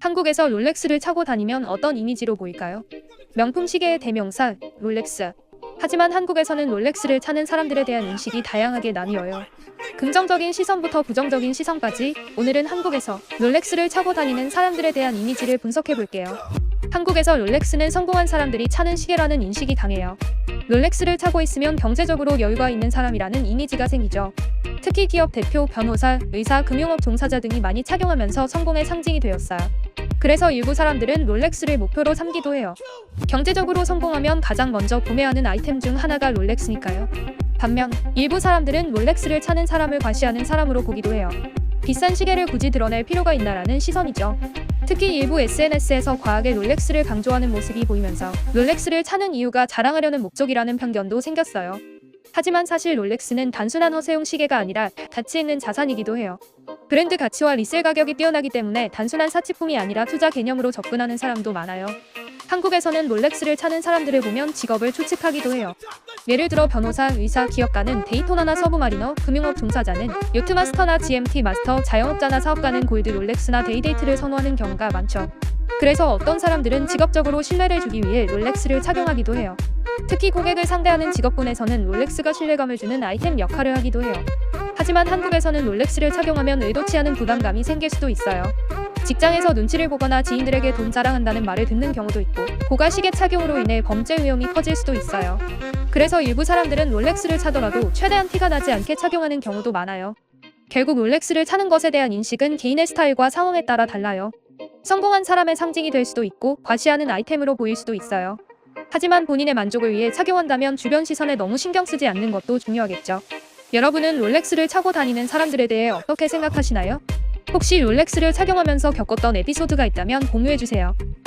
한국에서 롤렉스를 차고 다니면 어떤 이미지로 보일까요? 명품 시계의 대명사, 롤렉스. 하지만 한국에서는 롤렉스를 차는 사람들에 대한 인식이 다양하게 나뉘어요. 긍정적인 시선부터 부정적인 시선까지 오늘은 한국에서 롤렉스를 차고 다니는 사람들에 대한 이미지를 분석해 볼게요. 한국에서 롤렉스는 성공한 사람들이 차는 시계라는 인식이 강해요. 롤렉스를 차고 있으면 경제적으로 여유가 있는 사람이라는 이미지가 생기죠. 특히 기업 대표, 변호사, 의사, 금융업 종사자 등이 많이 착용하면서 성공의 상징이 되었어요. 그래서 일부 사람들은 롤렉스를 목표로 삼기도 해요. 경제적으로 성공하면 가장 먼저 구매하는 아이템 중 하나가 롤렉스니까요. 반면 일부 사람들은 롤렉스를 차는 사람을 과시하는 사람으로 보기도 해요. 비싼 시계를 굳이 드러낼 필요가 있나라는 시선이죠. 특히 일부 SNS에서 과하게 롤렉스를 강조하는 모습이 보이면서 롤렉스를 차는 이유가 자랑하려는 목적이라는 편견도 생겼어요. 하지만 사실 롤렉스는 단순한 허세용 시계가 아니라 가치 있는 자산이기도 해요. 브랜드 가치와 리셀 가격이 뛰어나기 때문에 단순한 사치품이 아니라 투자 개념으로 접근하는 사람도 많아요. 한국에서는 롤렉스를 차는 사람들을 보면 직업을 추측하기도 해요. 예를 들어 변호사, 의사, 기업가는 데이토나나 서브마리너, 금융업 종사자는 요트마스터나 GMT 마스터, 자영업자나 사업가는 골드 롤렉스나 데이데이트를 선호하는 경우가 많죠. 그래서 어떤 사람들은 직업적으로 신뢰를 주기 위해 롤렉스를 착용하기도 해요. 특히 고객을 상대하는 직업군에서는 롤렉스가 신뢰감을 주는 아이템 역할을 하기도 해요. 하지만 한국에서는 롤렉스를 착용하면 의도치 않은 부담감이 생길 수도 있어요. 직장에서 눈치를 보거나 지인들에게 돈 자랑한다는 말을 듣는 경우도 있고, 고가 시계 착용으로 인해 범죄 위험이 커질 수도 있어요. 그래서 일부 사람들은 롤렉스를 차더라도 최대한 티가 나지 않게 착용하는 경우도 많아요. 결국 롤렉스를 차는 것에 대한 인식은 개인의 스타일과 상황에 따라 달라요. 성공한 사람의 상징이 될 수도 있고 과시하는 아이템으로 보일 수도 있어요. 하지만 본인의 만족을 위해 착용한다면 주변 시선에 너무 신경 쓰지 않는 것도 중요하겠죠. 여러분은 롤렉스를 차고 다니는 사람들에 대해 어떻게 생각하시나요? 혹시 롤렉스를 착용하면서 겪었던 에피소드가 있다면 공유해주세요.